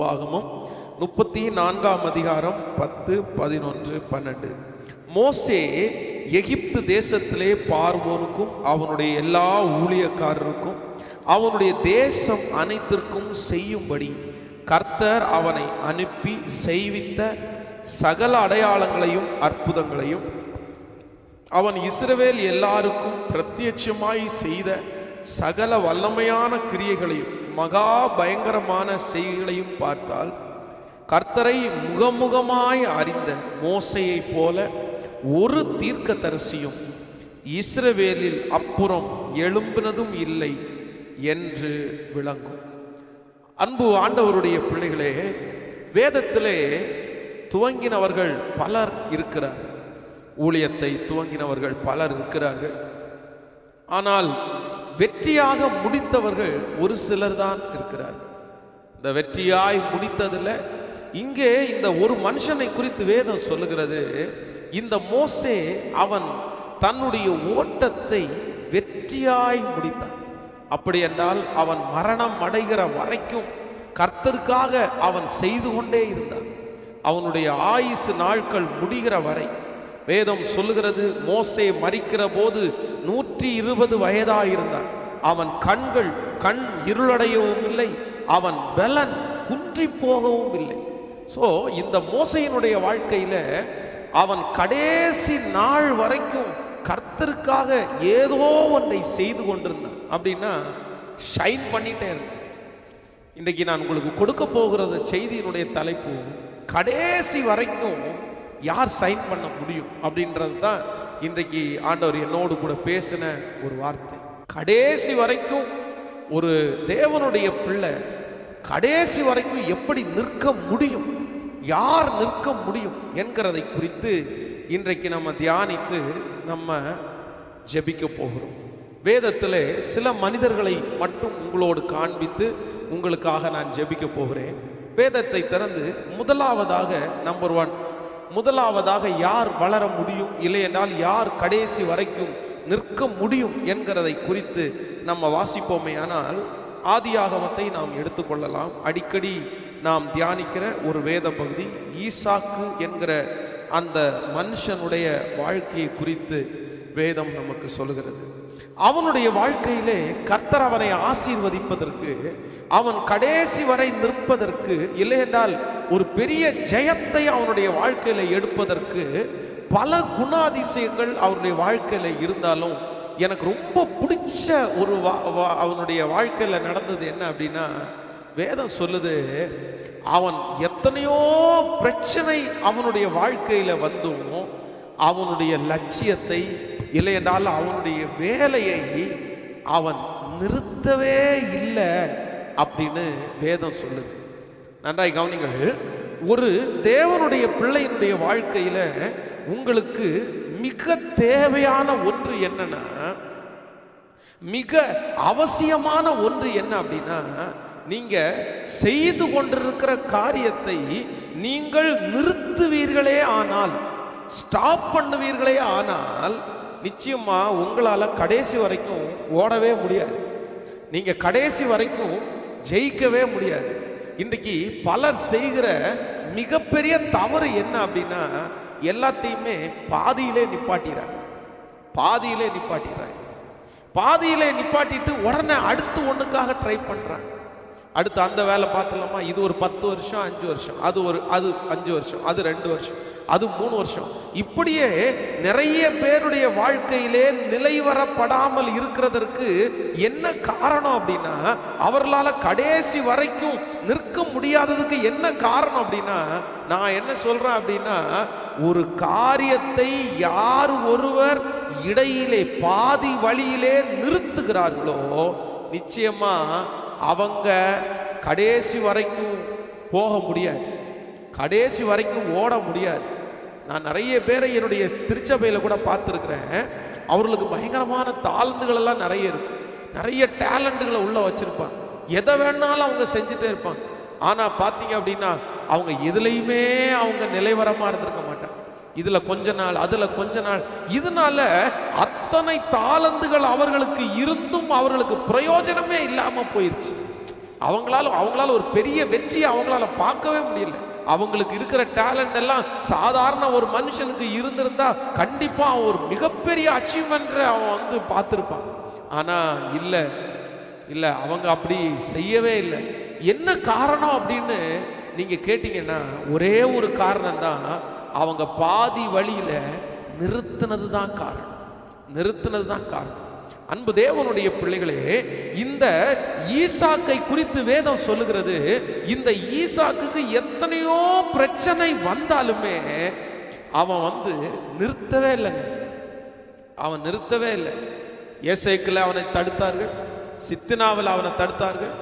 உபாகமம் 34ஆம் அதிகாரம் 10, 11, 12. மோசே எகிப்து தேசத்திலே பார்வோனுக்கும் அவனுடைய எல்லா ஊழியக்காரருக்கும் அவனுடைய தேசம் அனைத்திற்கும் செய்யும்படி கர்த்தர் அவனை அனுப்பி செய்வித்த சகல அடையாளங்களையும் அற்புதங்களையும் அவன் இஸ்ரவேல் எல்லாருக்கும் பிரத்யட்சமாய் செய்த சகல வல்லமையான கிரியைகளையும் மகா பயங்கரமான செய்கைகளையும் பார்த்தால் கர்த்தரை முகமுகமாய் அறிந்த மோசையை போல ஒரு தீர்க்கதரிசியும் இஸ்ரவேலில் அப்புறம் எழும்பினதும் இல்லை என்று விளங்கும். அன்பு ஆண்டவருடைய பிள்ளைகளே, வேதத்திலே துவங்கினவர்கள் பலர் இருக்கிறார், ஊழியத்தை துவங்கினவர்கள் பலர் இருக்கிறார்கள். ஆனால் வெற்றியாக முடித்தவர்கள் ஒரு சிலர் தான் இருக்கிறார். இந்த வெற்றியாய் முடித்ததில் இங்கே இந்த ஒரு மனுஷனை குறித்து வேதம் சொல்லுகிறது. இந்த மோசே அவன் தன்னுடைய ஓட்டத்தை வெற்றியாய் முடித்தான். அப்படி என்றால் அவன் மரணம் அடைகிற வரைக்கும் கர்த்தருக்காக அவன் செய்து கொண்டே இருந்தான். அவனுடைய ஆயுசு நாட்கள் முடிகிற வரை வேதம் சொல்லுகிறது, மோசே மரிக்கிற போது 120 வயதாயிருந்தான். அவன் கண் இருளடையவும் இல்லை, அவன் பலன் குன்றி போகவும் இல்லை. ஸோ இந்த மோசையினுடைய வாழ்க்கையில் அவன் கடைசி நாள் வரைக்கும் கர்த்தருக்காக ஏதோ ஒன்றை செய்து கொண்டிருந்தான். அப்படின்னா ஷைன் பண்ணிட்டே இருந்தான். இன்றைக்கு நான் உங்களுக்கு கொடுக்க போகிறது செய்தியினுடைய தலைப்பு, கடைசி வரைக்கும் யார் சைன் பண்ண முடியும் அப்படின்றது தான் இன்றைக்கு ஆண்டவர் என்னோடு கூட பேசின ஒரு வார்த்தை. கடைசி வரைக்கும் ஒரு தேவனுடைய பிள்ளை கடைசி வரைக்கும் எப்படி நிற்க முடியும், யார் நிற்க முடியும் என்கிறதை குறித்து இன்றைக்கு நம்ம தியானித்து நம்ம ஜெபிக்க போகிறோம். வேதத்தில் சில மனிதர்களை மட்டும் உங்களோடு காண்பித்து உங்களுக்காக நான் ஜெபிக்க போகிறேன். வேதத்தை திறந்து முதலாவதாக நம்பர் 1, முதலாவதாக யார் வளர முடியும், இல்லை என்றால் யார் கடைசி வரைக்கும் நிற்க முடியும் என்கிறதை குறித்து நம்ம வாசிப்போமே. ஆனால் ஆதியாகமத்தை நாம் எடுத்துக்கொள்ளலாம். அடிக்கடி நாம் தியானிக்கிற ஒரு வேத பகுதி ஈசாக்கு என்கிற அந்த மனுஷனுடைய வாழ்க்கையை குறித்து வேதம் நமக்கு சொல்லுகிறது. அவனுடைய வாழ்க்கையிலே கர்த்தர் அவனை ஆசீர்வதிப்பதற்கு, அவன் கடைசி வரை நிற்பதற்கு, இல்லை என்றால் ஒரு பெரிய ஜெயத்தை அவனுடைய வாழ்க்கையில எடுப்பதற்கு பல குணாதிசயங்கள் அவருடைய வாழ்க்கையில இருந்தாலும், எனக்கு ரொம்ப பிடிச்ச ஒரு அவனுடைய வாழ்க்கையில நடந்தது என்ன அப்படின்னா, வேதம் சொல்லுது, அவன் எத்தனையோ பிரச்சனை அவனுடைய வாழ்க்கையில வந்தும் அவனுடைய லட்சியத்தை, இல்லை என்றால் அவனுடைய வேலையை அவன் நிறுத்தவே இல்லை அப்படின்னு வேதம் சொல்லுது. நன்றாய் கவனிங்கள். ஒரு தேவனுடைய பிள்ளையினுடைய வாழ்க்கையில உங்களுக்கு மிக தேவையான ஒன்று என்னன்னா, மிக அவசியமான ஒன்று என்ன அப்படின்னா, நீங்க செய்து கொண்டிருக்கிற காரியத்தை நீங்கள் நிறுத்துவீர்களே ஆனால், ஸ்டாப் பண்ணுவீர்களே ஆனால், நிச்சயமா உங்களால கடைசி வரைக்கும் ஓடவே முடியாது. நீங்க கடைசி வரைக்கும் ஜெயிக்கவே முடியாது. இன்றைக்கு பலர் செய்கிற மிகப்பெரிய தவறு என்ன அப்படின்னா, எல்லாத்தையுமே பாதியிலே நிப்பாட்டிறாங்க. பாதியிலே நிப்பாட்டிட்டு உடனே அடுத்து ஒண்ணுக்காக ட்ரை பண்றாங்க. அடுத்து அந்த வேலை பார்த்துலாமா, இது ஒரு 10 வருஷம் 5 வருஷம், அது 5 வருஷம், அது 2 வருஷம், அது 3 வருஷம். இப்படியே நிறைய பேருடைய வாழ்க்கையிலே நிலைவரப்படாமல் இருக்கிறதற்கு என்ன காரணம் அப்படின்னா, அவர்களால் கடைசி வரைக்கும் நிற்க முடியாததுக்கு என்ன காரணம் அப்படின்னா, நான் என்ன சொல்றேன் அப்படின்னா, ஒரு காரியத்தை யார் ஒருவர் இடையிலே பாதி வழியிலே நிறுத்துகிறார்களோ நிச்சயமா அவங்க கடைசி வரைக்கும் போக முடியாது, கடைசி வரைக்கும் ஓட முடியாது. நான் நிறைய பேரை என்னுடைய திருச்சபையில் கூட பார்த்துருக்கிறேன். அவர்களுக்கு பயங்கரமான தாளந்துகள் எல்லாம் நிறைய இருக்கு, நிறைய டேலண்ட்டுகளை உள்ள வச்சிருப்பாங்க, எதை வேணாலும் அவங்க செஞ்சுட்டே இருப்பாங்க. ஆனால் பார்த்தீங்க அப்படின்னா அவங்க எதுலையுமே அவங்க நிலைவரமாக இருந்திருக்க மாட்டாங்க. இதுல கொஞ்ச நாள், அதுல கொஞ்ச நாள், இதனால அத்தனை தாளந்துகள் அவர்களுக்கு இருந்தும் அவர்களுக்கு பிரயோஜனமே இல்லாம போயிருச்சு. அவங்களால ஒரு பெரிய வெற்றியை அவங்களால பார்க்கவே முடியல. அவங்களுக்கு இருக்கிற டேலண்ட் எல்லாம் சாதாரண ஒரு மனுஷனுக்கு இருந்திருந்தா கண்டிப்பா ஒரு மிகப்பெரிய அச்சீவ்மெண்ட் அவன் பார்த்திருப்பான். ஆனா இல்ல அவங்க அப்படி செய்யவே இல்லை. என்ன காரணம் அப்படின்னு நீங்க கேட்டீங்கன்னா ஒரே ஒரு காரணம் தான், அவங்க பாதி வழியில நிறுத்தினது தான் காரணம். அன்பு தேவனுடைய பிள்ளைகளே, இந்த ஈசாக்கை குறித்து வேதம் சொல்லுகிறது, இந்த ஈசாக்குக்கு எத்தனையோ பிரச்சனை வந்தாலுமே அவன் நிறுத்தவே இல்லைங்க. அவன் நிறுத்தவே இல்லை. ஏசேக்கில் அவனை தடுத்தார்கள், சித்தினாவில் அவனை தடுத்தார்கள்.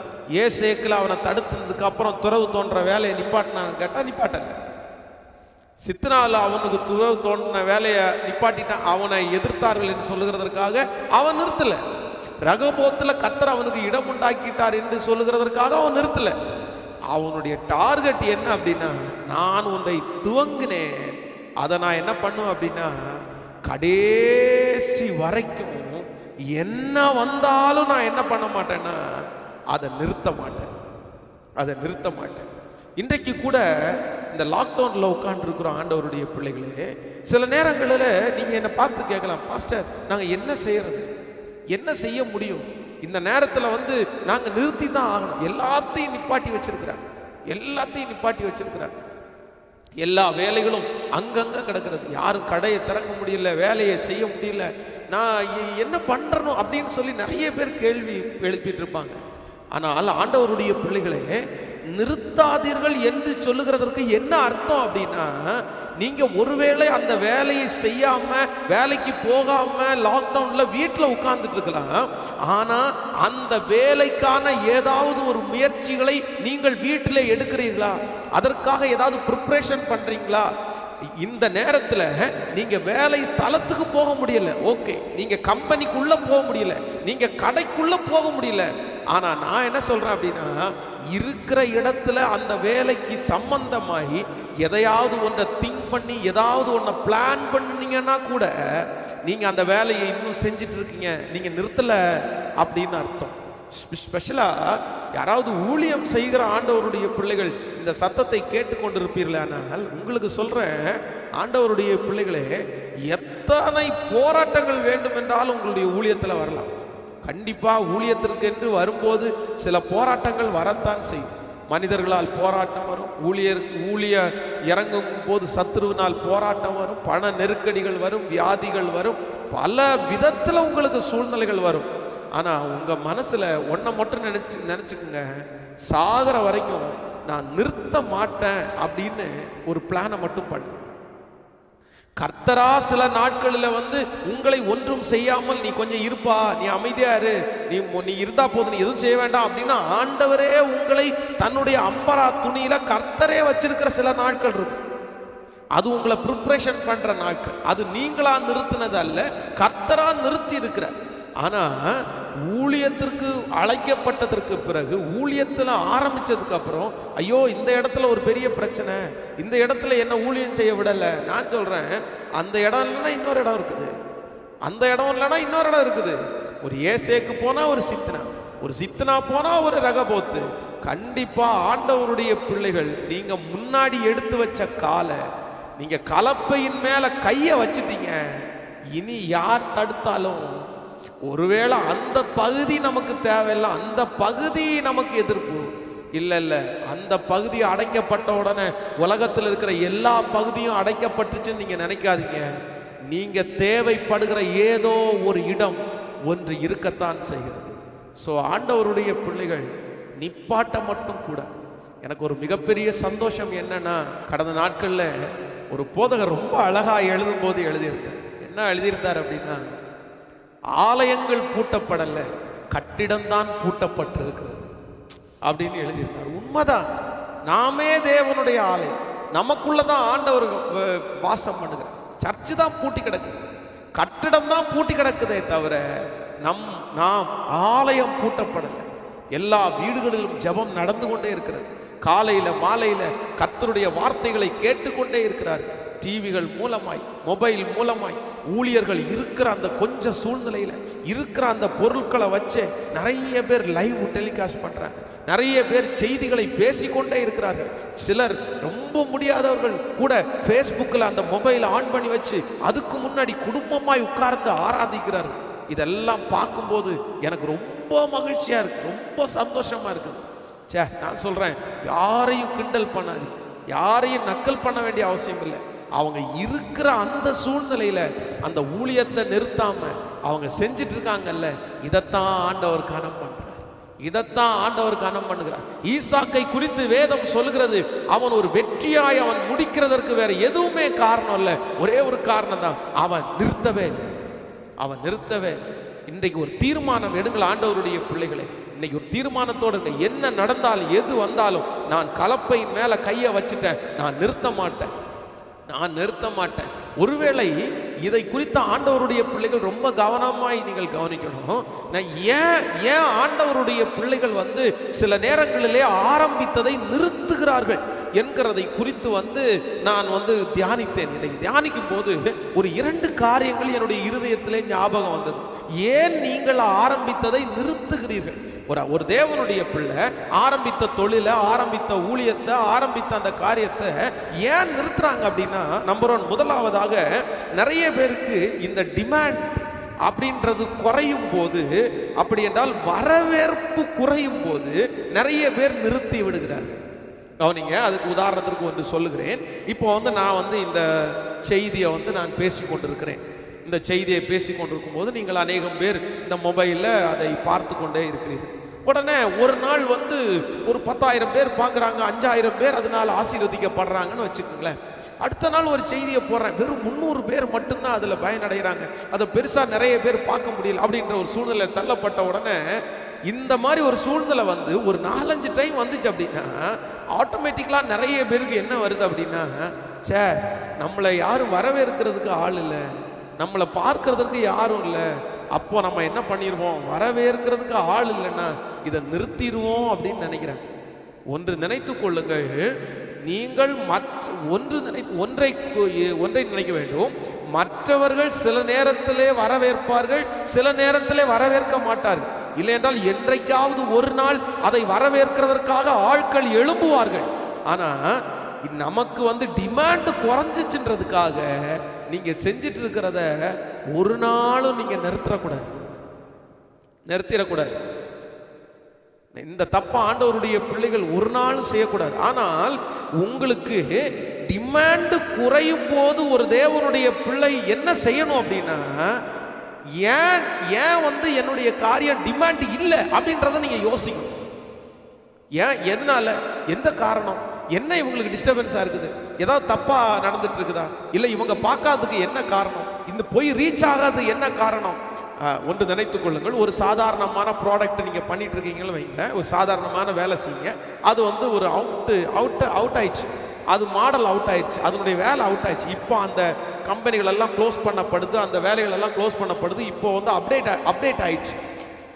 ஏசேக்கில் அவனை தடுத்ததுக்கு அப்புறம் துறவு தோன்ற வேலையை நிப்பாட்டினான்னு கேட்டால் நிப்பாட்டல. சித்தனாவில் அவனுக்கு துறவு தோன்ற வேலையை நிப்பாட்டிட்டான். அவனை எதிர்த்தார்கள் என்று சொல்லுகிறதற்காக அவன் நிறுத்தல. ரகபோத்தில் கர்த்தர் அவனுக்கு இடம் உண்டாக்கிட்டார் என்று சொல்லுகிறதற்காக அவன் நிறுத்தல. அவனுடைய டார்கெட் என்ன அப்படின்னா, நான் உன்னை துவங்கினேன், அதை நான் என்ன பண்ணுவேன் அப்படின்னா கடைசி வரைக்கும் என்ன வந்தாலும் நான் என்ன பண்ண மாட்டேன்னா அதை நிறுத்த மாட்டேன். இன்றைக்கு கூட இந்த லாக்டவுன்ல உட்கார்ந்துருக்கிறோம் ஆண்டவருடைய பிள்ளைகளே. சில நேரங்களில் நீங்க என்னை பார்த்து கேட்கலாம், பாஸ்டர் நாங்க என்ன செய்யறது, என்ன செய்ய முடியும்? இந்த நேரத்தில் நாங்க நிறுத்தி தான் ஆகணும். எல்லாத்தையும் நிப்பாட்டி வச்சிருக்கிறாங்க. எல்லா வேலைகளும் அங்கங்க கிடக்கிறது. யாரும் கடையை திறக்க முடியல, வேலையை செய்ய முடியல. நான் என்ன பண்றணும் அப்படின்னு சொல்லி நிறைய பேர் கேள்வி எழுப்பிட்டு இருப்பாங்க. ஆனால் ஆண்டவருடைய பிள்ளைகளே, நிறுத்தாதீர்கள் என்று சொல்லுகிறதற்கு என்ன அர்த்தம் அப்படின்னா, நீங்க ஒருவேளை அந்த வேலையை செய்யாம வேலைக்கு போகாம லாக்டவுன்ல வீட்டில் உட்கார்ந்துட்டு இருக்கலாம். ஆனா அந்த வேலைக்கான ஏதாவது ஒரு முயற்சிகளை நீங்கள் வீட்டில் எடுக்கிறீர்களா? அதற்காக ஏதாவது ப்ரிப்பரேஷன் பண்றீங்களா? இந்த நேரத்தில் நீங்க வேலை ஸ்தலத்துக்கு போக முடியல, ஓகே, நீங்க கம்பெனிக்குள்ள போக முடியல, நீங்க கடைக்குள்ள போக முடியல. ஆனா நான் என்ன சொல்றேன் அப்படின்னா, இருக்கிற இடத்துல அந்த வேலைக்கு சம்பந்தமாகி எதையாவது ஒன்றை திங்க் பண்ணி ஏதாவது ஒன்றை பிளான் பண்ணீங்கன்னா கூட நீங்க அந்த வேலையை இன்னும் செஞ்சிட்டு இருக்கீங்க, நீங்க நிறுத்தல அப்படின்னு அர்த்தம். ஸ்பெஷலா யாராவது ஊழியம் செய்கிற ஆண்டவருடைய பிள்ளைகள் இந்த சத்தத்தை கேட்டுக்கொண்டிருப்பீர்களானால் உங்களுக்கு சொல்றேன், ஆண்டவருடைய பிள்ளைகளே, எத்தனை போராட்டங்கள் வேண்டும் என்றாலும் உங்களுடைய ஊழியத்தில் வரலாம். கண்டிப்பா ஊழியத்திற்கு என்று வரும்போது சில போராட்டங்கள் வரத்தான் செய்யும். மனிதர்களால் போராட்டம் வரும், ஊழிய இறங்கும் போது சத்துருவினால் போராட்டம் வரும், பண நெருக்கடிகள் வரும், வியாதிகள் வரும், பல விதத்துல உங்களுக்கு சூழ்நிலைகள் வரும். ஆனா உங்க மனசுல ஒன்றை மட்டும் நினைச்சுக்குங்க, சாகிற வரைக்கும் நான் நிறுத்த மாட்டேன் அப்படின்னு ஒரு பிளானை மட்டும் பண்ணு. கர்த்தரா சில நாட்களில் உங்களை ஒன்றும் செய்யாமல் நீ கொஞ்சம் இருப்பா, நீ அமைதியா இரு, நீ இருந்தா போதும், நீ எதுவும் செய்ய வேண்டாம் அப்படின்னா ஆண்டவரே உங்களை தன்னுடைய அம்பரா துணியில கர்த்தரே வச்சிருக்கிற சில நாட்கள் இருக்கும். அது உங்களை ப்ரிப்பரேஷன் பண்ற நாட்கள். அது நீங்களா நிறுத்தினது அல்ல, கர்த்தரா நிறுத்தி இருக்கிற. ஆனா ஊழியத்திற்கு அழைக்கப்பட்டதற்கு பிறகு, ஊழியத்தில் ஆரம்பிச்சதுக்கு அப்புறம், ஐயோ இந்த இடத்துல ஒரு பெரிய பிரச்சனை, இந்த இடத்துல என்ன ஊழியம் செய்ய விடல. நான் சொல்றேன், அந்த இடம் இல்லைன்னா இன்னொரு இடம் இருக்குது, அந்த இடம் இல்லைன்னா இன்னொரு இடம் இருக்குது. ஒரு ஏசேக்கு போனா ஒரு சித்தனா போனா ஒரு ரகபோத்து. கண்டிப்பா ஆண்டவருடைய பிள்ளைகள், நீங்க முன்னாடி எடுத்து வச்ச காலை, நீங்க கலப்பையின் மேல கைய வச்சுட்டீங்க. இனி யார் தடுத்தாலும், ஒருவேளை அந்த பகுதி நமக்கு தேவையில்லை, அந்த பகுதி நமக்கு எதிர்ப்பு இல்ல, அந்த பகுதி அடைக்கப்பட்ட உடனே உலகத்தில் இருக்கிற எல்லா பகுதியும் அடைக்கப்பட்டுச்சுன்னு நீங்க நினைக்காதீங்க. நீங்க தேவைப்படுகிற ஏதோ ஒரு இடம் ஒன்று இருக்கத்தான் செய்கிறது. ஸோ ஆண்டவருடைய பிள்ளைகள் நிப்பாட்ட மட்டும் கூட. எனக்கு ஒரு மிகப்பெரிய சந்தோஷம் என்னன்னா, கடந்த நாட்கள்ல ஒரு போதகர் ரொம்ப அழகா எழுதும் போது எழுதியிருந்தார். என்ன எழுதியிருந்தார் அப்படின்னா, ஆலயங்கள் பூட்டப்படல, கட்டிடம்தான் பூட்டப்பட்டிருக்கிறது அப்படின்னு எழுதியிருந்தார். உண்மைதான், நாமே தேவனுடைய ஆலயம், நமக்குள்ளதான் ஆண்டவர் வாசம் பண்ணுகிறார். சர்ச்சு தான் பூட்டி கிடக்குது, கட்டிடம் தான் பூட்டி கிடக்குதே தவிர நாம் ஆலயம் பூட்டப்படலை. எல்லா வீடுகளிலும் ஜெபம் நடந்து கொண்டே இருக்கிறது. காலையில மாலையில கர்த்தருடைய வார்த்தைகளை கேட்டுக்கொண்டே இருக்கிறார்கள். டிவிகள் மூலமாய், மொபைல் மூலமாய் ஊழியர்கள் இருக்கிற அந்த கொஞ்சம் சூழ்நிலையில் இருக்கிற அந்த பொருட்களை வச்சு நிறைய பேர் லைவ் டெலிகாஸ்ட் பண்றாங்க. நிறைய பேர் செய்திகளை பேசிக்கொண்டே இருக்கிறார்கள். சிலர் ரொம்ப முடியாதவர்கள் கூட ஃபேஸ்புக்கில் அந்த மொபைலை ஆன் பண்ணி வச்சு அதுக்கு முன்னாடி குடும்பமாய் உட்கார்ந்து ஆராதிக்கிறார்கள். இதெல்லாம் பார்க்கும்போது எனக்கு ரொம்ப மகிழ்ச்சியா இருக்கு, ரொம்ப சந்தோஷமா இருக்கு. நான் சொல்றேன், யாரையும் கிண்டல் பண்ணாது, யாரையும் நக்கல் பண்ண வேண்டிய அவசியம் இல்லை. அவங்க இருக்கிற அந்த சூழ்நிலையில அந்த ஊழியத்தை நிறுத்தாம அவங்க செஞ்சிட்டு இருக்காங்கல்ல, இதைத்தான் ஆண்டவர் கனம் பண்றார், இதைத்தான் ஆண்டவர் கனம் பண்ணுகிறார். ஈசாக்கை குறித்து வேதம் சொல்லுகிறது, அவன் ஒரு வெற்றியாய் அவன் முடிக்கிறதற்கு வேற எதுவுமே காரணம் இல்லை, ஒரே ஒரு காரணம் தான், அவன் நிறுத்தவே. இன்றைக்கு ஒரு தீர்மானம் எடுங்கள் ஆண்டவருடைய பிள்ளைகளை. இன்னைக்கு ஒரு தீர்மானத்தோடு என்ன நடந்தாலும் எது வந்தாலும் நான் கலப்பையின் மேல கையை வச்சுட்டேன், நான் நிறுத்த மாட்டேன். ஒருவேளை இதை குறித்த ஆண்டவருடைய பிள்ளைகள் ரொம்ப கவனமாய் நீங்கள் கவனிக்கணும். ஏன் ஆண்டவருடைய பிள்ளைகள் சில நேரங்களிலே ஆரம்பித்ததை நிறுத்துகிறார்கள் என்கிறதை குறித்து நான் தியானித்தேன். இன்னைக்கு தியானிக்கும் போது ஒரு 2 காரியங்கள் என்னுடைய இருதயத்திலே ஞாபகம் வந்தது. ஏன் நீங்கள் ஆரம்பித்ததை நிறுத்துகிறீர்கள்? ஒரு தேவனுடைய பிள்ளை ஆரம்பித்த தொழிலை, ஆரம்பித்த ஊழியத்தை, ஆரம்பித்த அந்த காரியத்தை ஏன் நிறுத்துறாங்க அப்படின்னா, நம்பர் 1, முதலாவதாக நிறைய பேருக்கு இந்த டிமாண்ட் அப்படின்றது குறையும் போது, அப்படி என்றால் வரவேற்பு குறையும் போது நிறைய பேர் நிறுத்தி விடுகிறார்கள். கவனிங்க, அதுக்கு உதாரணத்திற்கு ஒன்று சொல்லுகிறேன். இப்போ நான் இந்த செய்தியை நான் பேசிக்கொண்டிருக்கிறேன். இந்த செய்தியை பேசிக்கொண்டிருக்கும் போது நீங்கள் அநேகம் பேர் இந்த மொபைலில் அதை பார்த்து கொண்டே இருக்கிறீர்கள். உடனே ஒரு நாள் ஒரு 10,000 பேர் பார்க்குறாங்க, 5,000 பேர் அதனால் ஆசீர்வதிக்கப்படுறாங்கன்னு வச்சுக்கோங்களேன். அடுத்த நாள் ஒரு செய்தியை போடுறேன், வெறும் 300 பேர் மட்டும்தான் அதில் பயனடைகிறாங்க, அதை பெருசாக நிறைய பேர் பார்க்க முடியல அப்படின்ற ஒரு சூழ்நிலை தள்ளப்பட்ட உடனே, இந்த மாதிரி ஒரு சூழ்நிலை ஒரு 4-5 டைம் வந்துச்சு அப்படின்னா ஆட்டோமேட்டிக்கலாக நிறைய பேருக்கு என்ன வருது அப்படின்னா, நம்மளை யாரும் வரவேற்கிறதுக்கு ஆள் இல்லை, நம்மளை பார்க்கறதுக்கு யாரும் இல்லை, அப்போ நம்ம என்ன பண்ணிடுவோம், வரவேற்கிறதுக்கு ஆள் இல்லைன்னா இதை நிறுத்திடுவோம் அப்படின்னு நினைக்கிறேன். ஒன்று நினைத்து கொள்ளுங்கள், நீங்கள் ஒன்றை நினைக்க வேண்டும், மற்றவர்கள் சில நேரத்திலே வரவேற்பார்கள், சில நேரத்திலே வரவேற்க மாட்டார்கள். இல்லை என்றால் என்றைக்காவது ஒரு நாள் அதை வரவேற்கிறதற்காக ஆட்கள் எழும்புவார்கள். ஆனா நமக்கு டிமாண்ட் குறைஞ்சிச்சுன்றதுக்காக நீங்க செஞ்சிட்டு இருக்கிறத ஒரு நாளும் நீங்க நிறுத்திடக்கூடாது. இந்த தப்ப ஆண்டவருடைய பிள்ளைகள் ஒரு நாளும் செய்யக்கூடாது. ஆனால் உங்களுக்கு டிமாண்ட் குறையும் போது ஒரு தேவனுடைய பிள்ளை என்ன செய்யணும் அப்படின்னா, ஏன் என்னுடைய காரியம் டிமாண்ட் இல்லை அப்படின்றத நீங்க யோசிக்கணும். எதனால, எந்த காரணம், என்ன இவங்களுக்கு டிஸ்டர்பன்ஸா இருக்குது, ஏதாவது தப்பா நடந்துட்டு இருக்குதா, இல்லை இவங்க பார்க்காததுக்கு என்ன காரணம், இந்த போய் ரீச் ஆகாது என்ன காரணம். ஒன்று நினைத்துக் கொள்ளுங்கள், ஒரு சாதாரணமான ப்ராடக்ட் நீங்க பண்ணிட்டு இருக்கீங்கன்னு வைங்க, ஒரு சாதாரணமான வேலை செய்யுங்க, அது ஒரு அவுட் ஆயிடுச்சு, அது மாடல் அவுட் ஆயிடுச்சு, அதனுடைய வேலை அவுட் ஆயிடுச்சு. இப்போ அந்த கம்பெனிகள் எல்லாம் க்ளோஸ் பண்ணப்படுது, அந்த வேலைகள் எல்லாம் க்ளோஸ் பண்ணப்படுது. இப்போ அப்டேட் ஆயிடுச்சு.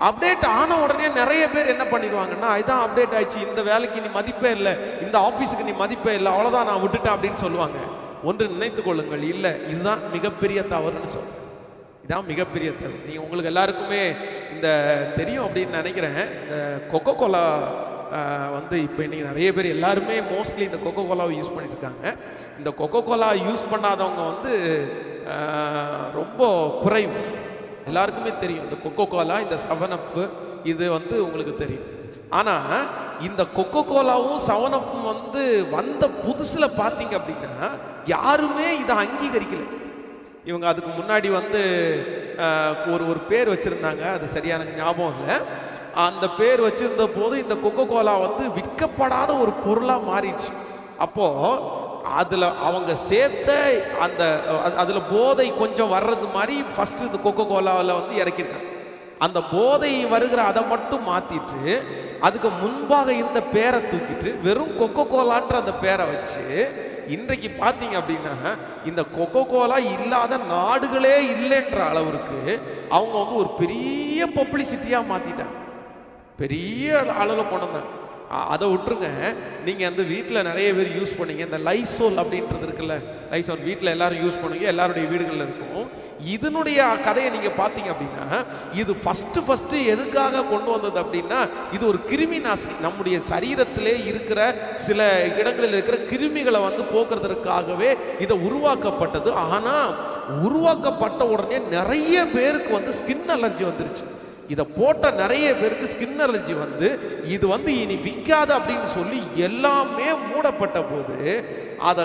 அப்டேட் ஆன உடனே நிறைய பேர் என்ன பண்ணிடுவாங்கன்னா, இதான் அப்டேட் ஆயிடுச்சு, இந்த வேலைக்கு நீ மதிப்பே இல்லை, இந்த ஆஃபீஸுக்கு நீ மதிப்பே இல்லை, அவ்வளோதான் நான் விட்டுட்டேன் அப்படின்னு சொல்லுவாங்க. ஒன்று நினைத்துக் கொள்ளுங்கள், இல்லை, இதுதான் மிகப்பெரிய தவறுன்னு சொல்லுங்க. இதான் மிகப்பெரிய தவறு. நீங்கள் உங்களுக்கு எல்லாருக்குமே இந்த தெரியும் அப்படின்னு நினைக்கிறேன். இந்த கொக்கோ கோலா இப்போ இன்னைக்கு நிறைய பேர் எல்லாருமே மோஸ்ட்லி இந்த கொக்கோ கோலாவை யூஸ் பண்ணிட்டு இருக்காங்க. இந்த கொக்கோ கோலா யூஸ் பண்ணாதவங்க ரொம்ப குறைவு. எல்லாருக்குமே தெரியும் இந்த கொக்கோ கோலா, இந்த 7up இது உங்களுக்கு தெரியும். ஆனால் இந்த கொக்கோ கோலாவும் 7upம் வந்த புதுசில் பார்த்தீங்க அப்படின்னா யாருமே இதை அங்கீகரிக்கலை. இவங்க அதுக்கு முன்னாடி ஒரு பேர் வச்சுருந்தாங்க, அது சரியா எனக்கு ஞாபகம் இல்லை. அந்த பேர் வச்சிருந்த போது இந்த கொக்கோ கோலா விற்கப்படாத ஒரு பொருளாக மாறிடுச்சு. அப்போது அதில் அவங்க சேர்த்த அதில் போதை கொஞ்சம் வர்றது மாதிரி ஃபஸ்ட்டு இந்த கொக்கோ கோலாவில் இறக்கிருக்காங்க. அந்த போதை வருகிற அதை மட்டும் மாற்றிட்டு அதுக்கு முன்பாக இருந்த பேரை தூக்கிட்டு வெறும் கொக்கோ கோலான்ற அந்த பேரை வச்சு இன்றைக்கு பார்த்தீங்க அப்படின்னா இந்த கொக்கோ கோலா இல்லாத நாடுகளே இல்லைன்ற அளவிற்கு அவங்க ஒரு பெரிய பப்ளிசிட்டியாக மாற்றிட்டாங்க, பெரிய அளவில் கொண்டு வந்தாங்க. அதை விட்டுருங்க. நீங்கள் அந்த வீட்டில் நிறைய பேர் யூஸ் பண்ணீங்க இந்த லைசோல் அப்படின்றது இருக்குல்ல, லைசோல் வீட்டில் எல்லாரும் யூஸ் பண்ணுவீங்க, எல்லாருடைய வீடுகளில் இருக்கும். இதனுடைய கதையை நீங்கள் பார்த்தீங்க அப்படின்னா, இது ஃபஸ்ட்டு எதுக்காக கொண்டு வந்தது அப்படின்னா, இது ஒரு கிருமி நாசினி. நம்முடைய சரீரத்திலே இருக்கிற சில இடங்களில் இருக்கிற கிருமிகளை வந்து போக்குறதுக்காகவே இதை உருவாக்கப்பட்டது. ஆனால் உருவாக்கப்பட்ட உடனே நிறைய பேருக்கு வந்து ஸ்கின் அலர்ஜி வந்துருச்சு. இதை போட்ட நிறைய பேருக்கு ஸ்கின் அலர்ஜி வந்து இது வந்து இனி விற்காது அப்படின்னு சொல்லி எல்லாமே மூடப்பட்ட போது அதை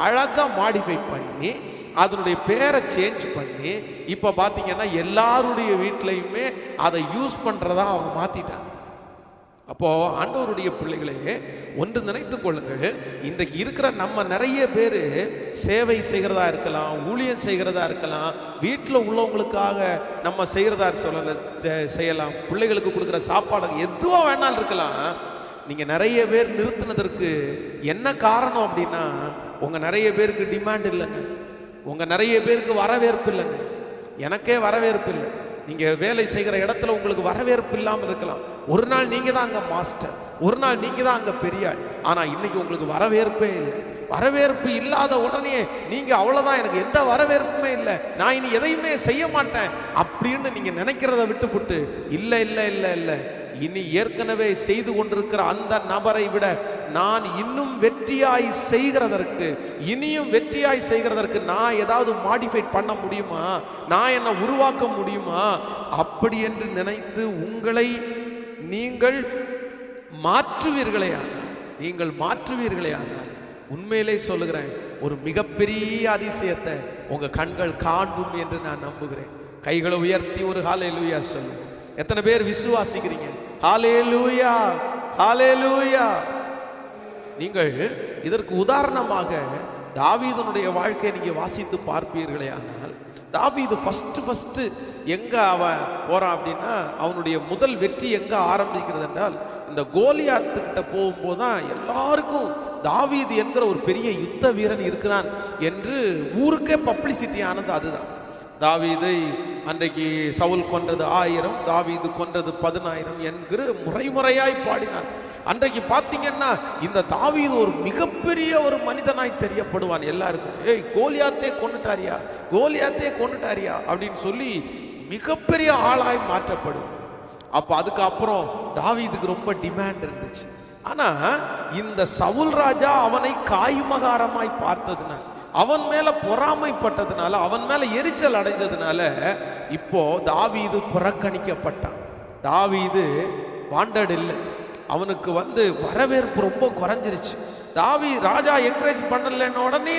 அழகாக மாடிஃபை பண்ணி அதனுடைய பேரை சேஞ்ச் பண்ணி இப்போ பார்த்தீங்கன்னா எல்லாருடைய வீட்லையுமே அதை யூஸ் பண்ணுறதா அவங்க மாற்றிட்டாங்க. அப்போ ஆண்டவருடைய பிள்ளைகளே, ஒன்று நினைத்துக் கொள்ளுங்கள், இன்றைக்கு இருக்கிற நம்ம நிறைய பேர் சேவை செய்கிறதா இருக்கலாம், ஊழியம் செய்கிறதா இருக்கலாம், வீட்டில் உள்ளவங்களுக்காக நம்ம செய்கிறதா செய்யலாம், பிள்ளைகளுக்கு கொடுக்குற சாப்பாடு எதுவாக வேணாலும் இருக்கலாம். நீங்கள் நிறைய பேர் நிறுத்தினதற்கு என்ன காரணம் அப்படின்னா, உங்கள் நிறைய பேருக்கு டிமாண்ட் இல்லைங்க, உங்கள் நிறைய பேருக்கு வரவேற்பு இல்லைங்க. எனக்கே வரவேற்பு இல்லை. நீங்கள் வேலை செய்கிற இடத்துல உங்களுக்கு வரவேற்பு இல்லாமல் இருக்கலாம். ஒரு நாள் நீங்கள் தான் அங்கே மாஸ்டர், ஒரு நாள் நீங்கள் தான் அங்கே பெரியாள். ஆனால் இன்னைக்கு உங்களுக்கு வரவேற்பே இல்லை. வரவேற்பு இல்லாத உடனே நீங்கள் அவ்வளோதான், எனக்கு எந்த வரவேற்புமே இல்லை, நான் இனி எதையுமே செய்ய மாட்டேன் அப்படின்னு நீங்கள் நினைக்கிறத விட்டுப்புட்டு, இல்லை இல்லை இல்லை இல்லை, இனி ஏற்கனவே செய்து கொண்டிருக்கிற அந்த நபரை விட நான் இன்னும் வெற்றியாய் செய்கிறதற்கு, இனியும் வெற்றியாய் செய்கிறதற்கு நான் ஏதாவது மாடிஃபை பண்ண முடியுமா, நான் என்ன உருவாக்க முடியுமா, அப்படி என்று நினைத்து உங்களை நீங்கள் மாற்றுவீர்களே ஆனால் உண்மையிலே சொல்லுகிறேன், ஒரு மிகப்பெரிய அதிசயத்தை உங்க கண்கள் காணும் என்று நான் நம்புகிறேன். கைகளை உயர்த்தி ஒரு ஹல்லேலூயா சொல்லுங்க. எத்தனை பேர் விசுவாசிக்கிறீங்க? ஹல்லேலூயா, ஹல்லேலூயா. நீங்கள் இதற்கு உதாரணமாக தாவீதுனுடைய வாழ்க்கையை நீங்க வாசித்து பார்ப்பீர்களே ஆனால், தாவீது ஃபர்ஸ்ட் எங்க அவன் போறான் அப்படின்னா, அவனுடைய முதல் வெற்றி எங்க ஆரம்பிக்கிறது என்றால், இந்த கோலியாத்துக்கிட்ட போகும்போது தான் எல்லாருக்கும் தாவீது என்கிற ஒரு பெரிய யுத்த வீரன் இருக்கிறான் என்று ஊருக்கே பப்ளிசிட்டி ஆனது. அதுதான் தாவீதை அன்றைக்கு சவுல் கொன்றது 1000, தாவீது கொன்றது 10000 என்கிற முறையாய் பாடினார். அன்றைக்கு பார்த்தீங்கன்னா இந்த தாவீது ஒரு மிகப்பெரிய ஒரு மனிதனாய் தெரியப்படுவான் எல்லாருக்கும். ஏய் கோலியாத்தே கொன்னுட்டாரியா அப்படின்னு சொல்லி மிகப்பெரிய ஆளாய் மாற்றப்படுவான். அப்போ அதுக்கப்புறம் தாவீதுக்கு ரொம்ப டிமாண்ட் இருந்துச்சு. ஆனா இந்த சவுல் ராஜா அவனை காய்மகாரமாய் பார்த்ததுனால, அவன் மேல பொறாமைப்பட்டதுனால, அவன் மேல எரிச்சல் அடைஞ்சதுனால இப்போ தாவீது புறக்கணிக்கப்பட்டான். தாவீது வாண்டட் இல்லை, அவனுக்கு வந்து வரவேற்பு ரொம்ப குறைஞ்சிருச்சு. ராஜா என்கரேஜ் பண்ணலன்னு உடனே,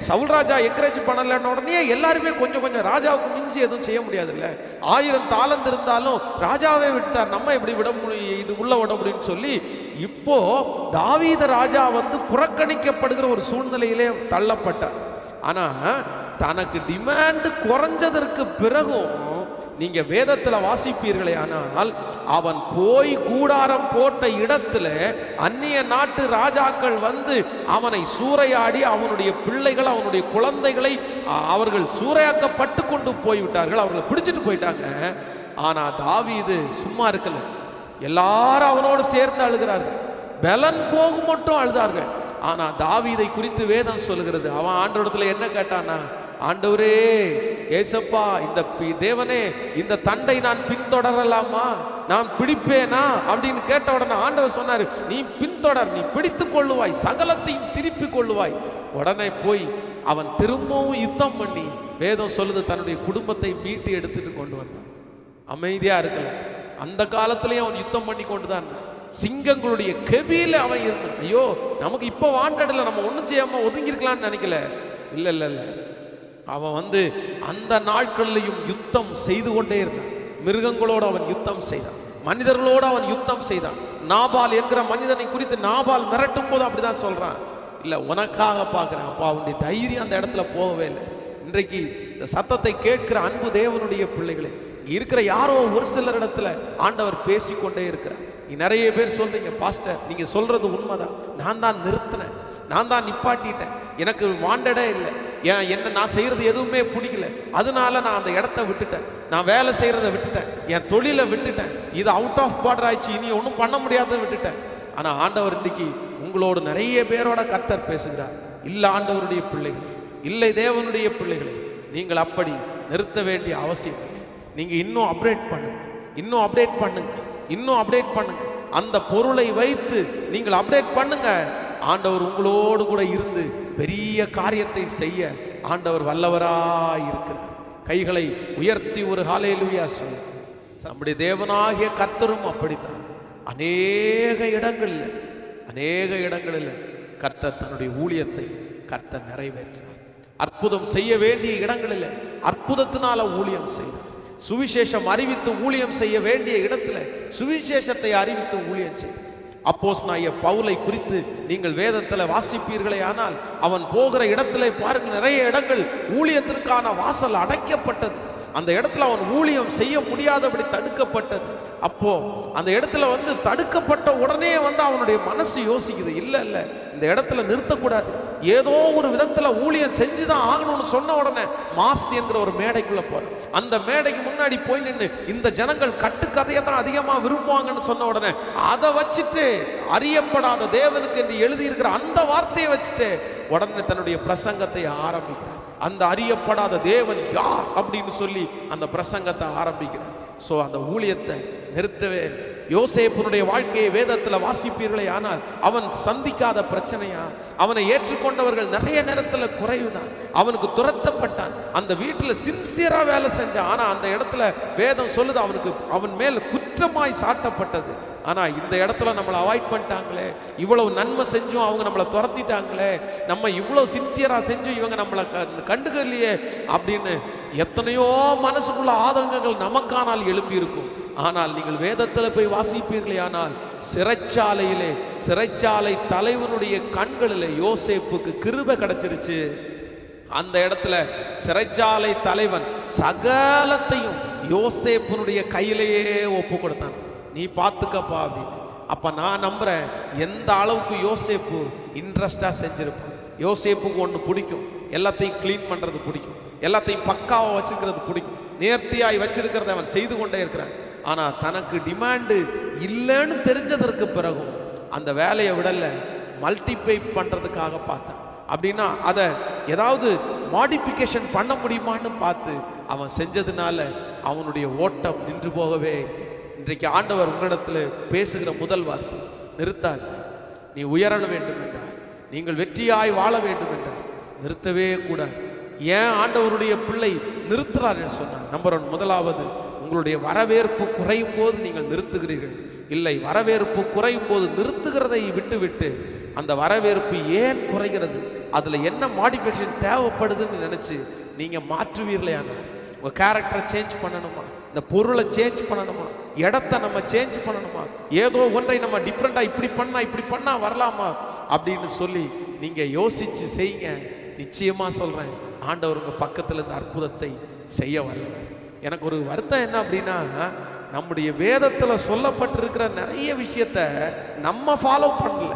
சவுல் ராஜா என்கரேஜ் பண்ணலன்னு உடனே எல்லாருமே கொஞ்சம் ராஜாவுக்கு மிஞ்சி எதுவும் செய்ய முடியாதுல்ல, 1000 தாலந்து இருந்தாலும் ராஜாவே விட்டார், நம்ம எப்படி விட முடியும், இது உள்ள விட முடியும்னு சொல்லி இப்போ தாவீது ராஜா வந்து புறக்கணிக்கப்படுகிற ஒரு சூழ்நிலையிலே தள்ளப்பட்டார். ஆனா தனக்கு டிமாண்ட் குறைஞ்சதற்கு பிறகும் நீங்க வேதத்துல வாசிப்பீர்களே ஆனால், அவன் போய் கூடாரம் போட்ட இடத்துல அந்நிய நாட்டு ராஜாக்கள் வந்து அவனை சூறையாடி, அவனுடைய பிள்ளைகள், அவனுடைய குழந்தைகளை அவர்கள் சூறையாக்கப்பட்டு கொண்டு போய்விட்டார்கள், அவர்களை பிடிச்சிட்டு போயிட்டாங்க. ஆனா தாவீது சும்மா இருக்கல, எல்லாரும் அவனோடு சேர்ந்து அழுகிறார்கள், பலன் போகும் மட்டும் அழுதார்கள். ஆனா தாவீதை குறித்து வேதம் சொல்லுகிறது, அவன் ஆண்டவரிடத்துல என்ன கேட்டானா, ஆண்டவரே ஏசப்பா, இந்த தேவனே, இந்த தண்டை நான் பின்தொடரலாமா, நான் பிடிப்பேனா அப்படின்னு கேட்ட உடனே ஆண்டவர் சொன்னாரு, நீ பின்தொடர், நீ பிடித்துக் கொள்ளுவாய், சகலத்தையும் திருப்பி கொள்ளுவாய். உடனே போய் அவன் திரும்பவும் யுத்தம் பண்ணி, வேதம் சொல்லுது, தன்னுடைய குடும்பத்தை மீட்டு எடுத்துட்டு கொண்டு வந்தான். அமைதியா இருக்கல, அந்த காலத்திலேயே அவன் யுத்தம் பண்ணி கொண்டுதான் சிங்கங்களுடைய கெபியில அவன் இருந்தான். ஐயோ நமக்கு இப்போ வாண்டடில் நம்ம ஒன்றும் செய்யாம ஒதுங்கி இருக்கலாம்னு நினைக்கல. இல்லை இல்லை இல்லை, அவன் வந்து அந்த நாட்களிலையும் யுத்தம் செய்து கொண்டே இருந்தான். மிருகங்களோடு அவன் யுத்தம் செய்தான், மனிதர்களோடு அவன் யுத்தம் செய்தான். நாபால் என்கிற மனிதனை குறித்து நாபால் மிரட்டும் போது அப்படிதான் சொல்றான், இல்லை உனக்காக பார்க்குறேன். அப்போ அவனுடைய தைரியம் அந்த இடத்துல போகவே இல்லை. இன்றைக்கு இந்த சத்தத்தை கேட்கிற அன்பு தேவனுடைய பிள்ளைகளே, இருக்கிற யாரோ ஒரு சிலர் இடத்துல ஆண்டவர் பேசிக்கொண்டே இருக்கிறார். நிறைய பேர் சொல்றீங்க, பாஸ்டர் நீங்க சொல்றது உண்மைதான், நான் தான் நிறுத்தினேன், நான் தான் நிப்பாட்டிட்டேன், எனக்கு வாண்டடே இல்லை, என்ன நான் செய்யறது எதுவுமே பிடிக்கல, அதனால நான் அந்த இடத்த விட்டுட்டேன், நான் வேலை செய்யறதை விட்டுட்டேன், என் தொழிலை விட்டுட்டேன், இது அவுட் ஆஃப் பார்டர் ஆயிடுச்சு, இனி ஒன்றும் பண்ண முடியாத விட்டுட்டேன். ஆனா ஆண்டவர் இன்னைக்கு உங்களோடு நிறைய பேரோட கர்த்தர் பேசுகிறார். இல்ல ஆண்டவருடைய பிள்ளைகளே, இல்லை தேவனுடைய பிள்ளைகளே, நீங்கள் அப்படி நிறுத்த வேண்டிய அவசியம் இல்லை. நீங்க இன்னும் அப்டேட் பண்ணுங்க, இன்னும் அப்டேட் பண்ணுங்க, இன்னும் அப்டேட் பண்ணுங்க. அந்த பொருளை வைத்து நீங்கள் அப்டேட் பண்ணுங்க. ஆண்டவர் உங்களோடு கூட இருந்து பெரிய காரியத்தை செய்ய ஆண்டவர் வல்லவராய் இருக்கிறார். கைகளை உயர்த்தி ஒரு ஹல்லேலூயா சொல்லு. நம்முடைய தேவனாகிய கர்த்தரும் அப்படித்தான். அநேக இடங்களில் கர்த்தர் தன்னுடைய ஊழியத்தை கர்த்தர் நிறைவேற்றார். அற்புதம் செய்ய வேண்டிய இடங்களில் அற்புதத்தினால ஊழியம் செய்தார். சுவிசேஷம் அறிவித்து ஊழியம் செய்ய வேண்டிய இடத்துல சுவிசேஷத்தை அறிவித்து ஊழியம் செய்தார். அப்போஸ்தலனாகிய பவுலை குறித்து நீங்கள் வேதத்தில் வாசிப்பீர்களே ஆனால் அவன் போகிற இடத்துல பாருங்க, நிறைய இடங்கள் ஊழியத்திற்கான வாசல் அடைக்கப்பட்டது. அந்த இடத்துல அவன் ஊழியம் செய்ய முடியாதபடி தடுக்கப்பட்டது. அப்போ அந்த இடத்துல தடுக்கப்பட்ட உடனே அவனுடைய மனசு யோசிக்குது, இல்லை இந்த இடத்துல நிறுத்தக்கூடாது, ஏதோ ஒரு விதத்துல ஊழியம் செஞ்சுதான் ஆகணும்னு சொன்ன உடனே மாஸ் என்கிற ஒரு மேடைக்குள்ள போற. அந்த மேடைக்கு முன்னாடி போய் நின்று இந்த ஜனங்கள் கட்டுக்கதையை தான் அதிகமா விரும்புவாங்கன்னு சொன்ன உடனே அதை வச்சுட்டு அறியப்படாத தேவனுக்கு என்று எழுதியிருக்கிற அந்த வார்த்தையை வச்சுட்டு உடனே தன்னுடைய பிரசங்கத்தை ஆரம்பிக்கிறார். அந்த அறியப்படாத தேவன் யார் அப்படின்னு சொல்லி அந்த பிரசங்கத்தை ஆரம்பிக்கிறார். ஸோ அந்த ஊழியத்தை நிறுத்தவே இல்லை. யோசேப்பினுடைய வாழ்க்கையை வேதத்தில் வாசிப்பீர்களே ஆனால் அவன் சந்திக்காத பிரச்சனையா? அவனை ஏற்றுக்கொண்டவர்கள் நிறைய நேரத்தில் குறைவுதான். அவனுக்கு துரத்தப்பட்டான். அந்த வீட்டில் சின்சியரா வேலை செஞ்சான். ஆனா அந்த இடத்துல வேதம் சொல்லுது அவன் மேல் குற்றமாய் சாட்டப்பட்டது. ஆனா இந்த இடத்துல நம்மளை அவாய்ட் பண்ணிட்டாங்களே, இவ்வளவு நன்மை செஞ்சும் அவங்க நம்மளை துரத்திட்டாங்களே, நம்ம இவ்வளவு சின்சியரா செஞ்சும் இவங்க நம்மளை கண்டுக்கலையே அப்படின்னு எத்தனையோ மனசுக்குள்ள ஆதங்கங்கள் நமக்கானால் எழுப்பி இருக்கும். ஆனால் நீங்கள் வேதத்தில் போய் வாசிப்பீர்களே ஆனால் சிறைச்சாலை தலைவனுடைய கண்களில் யோசேப்புக்கு கிருபை கிடைச்சிருச்சு. அந்த இடத்துல சிறைச்சாலை தலைவன் சகலத்தையும் யோசேப்பினுடைய கையிலேயே ஒப்பு கொடுத்தான். நீ பார்த்துக்கப்பா அப்படின்னு. அப்ப நான் நம்புறேன் எந்த அளவுக்கு யோசேப்பு இன்ட்ரெஸ்டா செஞ்சிருப்பான். யோசேப்புக்கு ஒன்று பிடிக்கும், எல்லாத்தையும் கிளீன் பண்றது பிடிக்கும், எல்லாத்தையும் பக்காவா வச்சிருக்கிறது பிடிக்கும், நேர்த்தியாய் வச்சிருக்கிறத அவன் செய்து கொண்டே இருக்கிறான். ஆனா தனக்கு டிமாண்டு இல்லைன்னு தெரிஞ்சதற்கு பிறகும் அந்த வேலையை விடல, மல்டிப்ளை பண்றதுக்காக பார்த்தான். அப்படின்னா அதை ஏதாவது மாடிஃபிகேஷன் பண்ண முடியுமான்னு பார்த்து அவன் செஞ்சதுனால அவனுடைய ஓட்டம் நின்று போகவே இல்லை. இன்றைக்கு ஆண்டவர் உங்களிடத்தில் பேசுகிற முதல் வார்த்தை, நிறுத்தாது. நீ உயர வேண்டும் என்றார், நீங்கள் வெற்றியாய் வாழ வேண்டும் என்றார், நிறுத்தவே கூடாது. ஏன் ஆண்டவருடைய பிள்ளை நிறுத்துறார் என்று சொன்னார்? நம்பர் 1, முதலாவது, உங்களுடைய வரவேற்பு குறையும் போது நீங்கள் நிறுத்துகிறீர்கள். இல்லை, வரவேற்பு குறையும் போது நிறுத்துகிறதை விட்டு அந்த வரவேற்பு ஏன் குறைகிறது, அதுல என்ன மாடிஃபிகேஷன் தேவைப்படுதுன்னு நினைச்சு நீங்க மாற்றுவீர்களே. ஆனால் உங்க கேரக்டரை சேஞ்ச் பண்ணணுமா, இந்த பொருளை சேஞ்ச் பண்ணணுமா, இடத்தை நம்ம சேஞ்ச் பண்ணணுமா, ஏதோ ஒன்றை நம்ம டிஃப்ரெண்டா இப்படி பண்ணா வரலாமா அப்படின்னு சொல்லி நீங்க யோசிச்சு செய்யுங்க. நிச்சயமா சொல்றேன், ஆண்டவர் உங்க பக்கத்துல இந்த அற்புதத்தை செய்ய வரல. எனக்கு ஒரு வருத்தம் என்ன அப்படின்னா, நம்முடைய வேதத்துல சொல்லப்பட்டிருக்கிற நிறைய விஷயத்த நம்ம ஃபாலோ பண்ணல.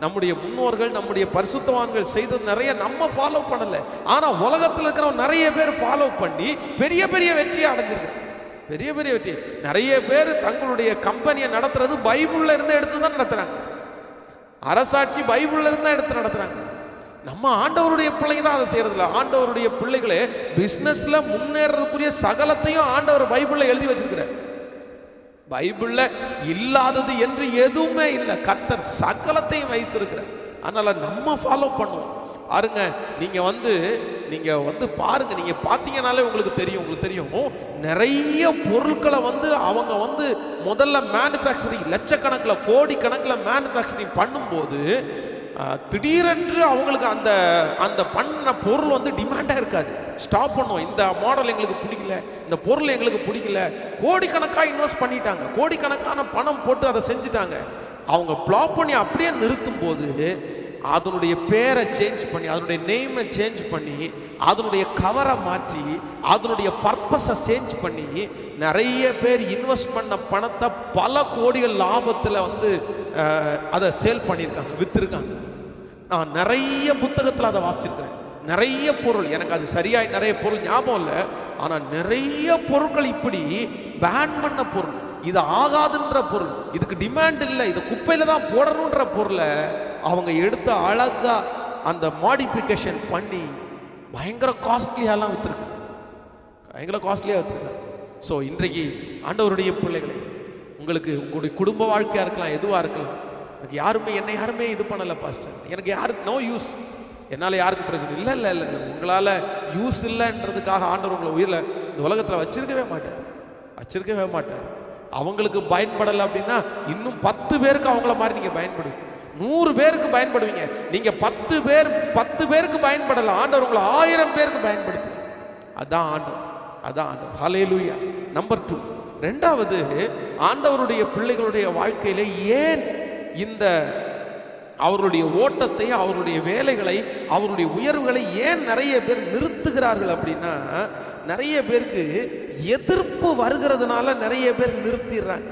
நம்முடைய முன்னோர்கள், நம்முடைய பரிசுத்தவான்கள் செய்தது நிறைய நம்ம ஃபாலோ பண்ணல. ஆனா உலகத்தில் இருக்கிற நிறைய பேர் ஃபாலோ பண்ணி பெரிய பெரிய வெற்றியை அடைஞ்சிருக்காங்க. பெரிய பெரிய வெற்றி. நிறைய பேர் தங்களுடைய கம்பெனியை நடத்துறது பைபிள்ல இருந்து எடுத்து தான் நடத்துறாங்க. அரசாட்சி பைபிள்ல இருந்து தான் எடுத்து நடத்துறாங்க. நம்ம ஆண்டவருடைய பிள்ளைங்க தான் அதை செய்யறதில்ல. ஆண்டவருடைய பிள்ளைகளே பிசினஸ்ல முன்னேறதுக்குரிய சகலத்தையும் ஆண்டவர் பைபிள்ல எழுதி வச்சிருக்கிறார். பைபிள்ல இல்லாதது என்று எதுவுமே இல்லை. கர்த்தர் சகலத்தையும் வைத்திருக்கிறார். அதனால நம்ம ஃபாலோ பண்ணுவோம். பாருங்க, நீங்க பாருங்க, நீங்க பார்த்தீங்கன்னாலே உங்களுக்கு தெரியும் நிறைய பொருட்களை அவங்க முதல்ல மேனுஃபேக்சரிங் லட்சக்கணக்கில் கோடிக்கணக்கில் மேனுஃபேக்சரிங் பண்ணும்போது திடீரென்று அவங்களுக்கு அந்த பண்ண பொருள் டிமாண்டாக இருக்காது. ஸ்டாப் பண்ணுவோம், இந்த மாடல் எங்களுக்கு பிடிக்கல, இந்த பொருள் எங்களுக்கு பிடிக்கல. கோடிக்கணக்காக இன்வெஸ்ட் பண்ணிட்டாங்க, கோடிக்கணக்கான பணம் போட்டு அதை செஞ்சுட்டாங்க. அவங்க பிளாப் பண்ணி அப்படியே நிறுத்தும் போது அதனுடைய பேரை சேஞ்ச் பண்ணி, அதனுடைய நேமை சேஞ்ச் பண்ணி, அதனுடைய கவரை மாற்றி, அதனுடைய பர்பஸை சேஞ்ச் பண்ணி நிறைய பேர் இன்வெஸ்ட் பண்ண பணத்தை பல கோடிகள் லாபத்தில் அதை சேல் பண்ணியிருக்காங்க, விற்றுருக்காங்க. நான் நிறைய புத்தகத்தில் அதை வாசிச்சிருக்கிறேன். நிறைய பொருள், எனக்கு அது சரியாய் நிறைய பொருள் ஞாபகம் இல்லை, ஆனால் நிறைய பொருட்கள் இப்படி பேன் பண்ண பொருள். இது ஆகாதுன்ற பொருள், இதுக்கு டிமாண்ட் இல்லை, இது குப்பையில தான் போடணுன்ற பொருளை அவங்க எடுத்து அழகா அந்த மாடிஃபிகேஷன் பண்ணி பயங்கர காஸ்ட்லியாலாம் விற்றுருக்காங்க, பயங்கர காஸ்ட்லியாக விற்றுருக்காங்க. ஸோ இன்றைக்கு ஆண்டவருடைய பிள்ளைகளே, உங்களுக்கு உங்களுடைய குடும்ப வாழ்க்கையாக இருக்கலாம், எதுவாக இருக்கலாம், எனக்கு என்னை யாருமே இது பண்ணலை பாஸ்டர், எனக்கு யாருக்கு நோ யூஸ், என்னால் யாருக்கு பிரச்சனை இல்லை, இல்லை இல்லை இல்லை, உங்களால் யூஸ் இல்லைன்றதுக்காக ஆண்டவர் உங்களை உயிரில் இந்த உலகத்தில் வச்சிருக்கவே மாட்டார். அவங்களுக்கு பயன்படலை அப்படின்னா இன்னும் 10 பேருக்கு அவங்கள மாதிரி நீங்கள் பயன்படுவீங்க, 100 பேருக்கு பயன்படுவீங்க. நீங்கள் 10 பேருக்கு பயன்படலாம், ஆண்டவர் உங்களை 1000 பேருக்கு பயன்படுத்து. அதான் ஆண்டவர். ஹல்லேலூயா. நம்பர் 2, ரெண்டாவது, ஆண்டவருடைய பிள்ளைகளுடைய வாழ்க்கையில ஏன் இந்த அவருடைய ஓட்டத்தை, அவருடைய வேலைகளை, அவருடைய உயர்வுகளை ஏன் நிறைய பேர் நிறுத்துகிறார்கள் அப்படின்னா, நிறைய பேருக்கு எதிர்ப்பு வருகிறதுனால நிறைய பேர் நிறுத்திடுறாங்க.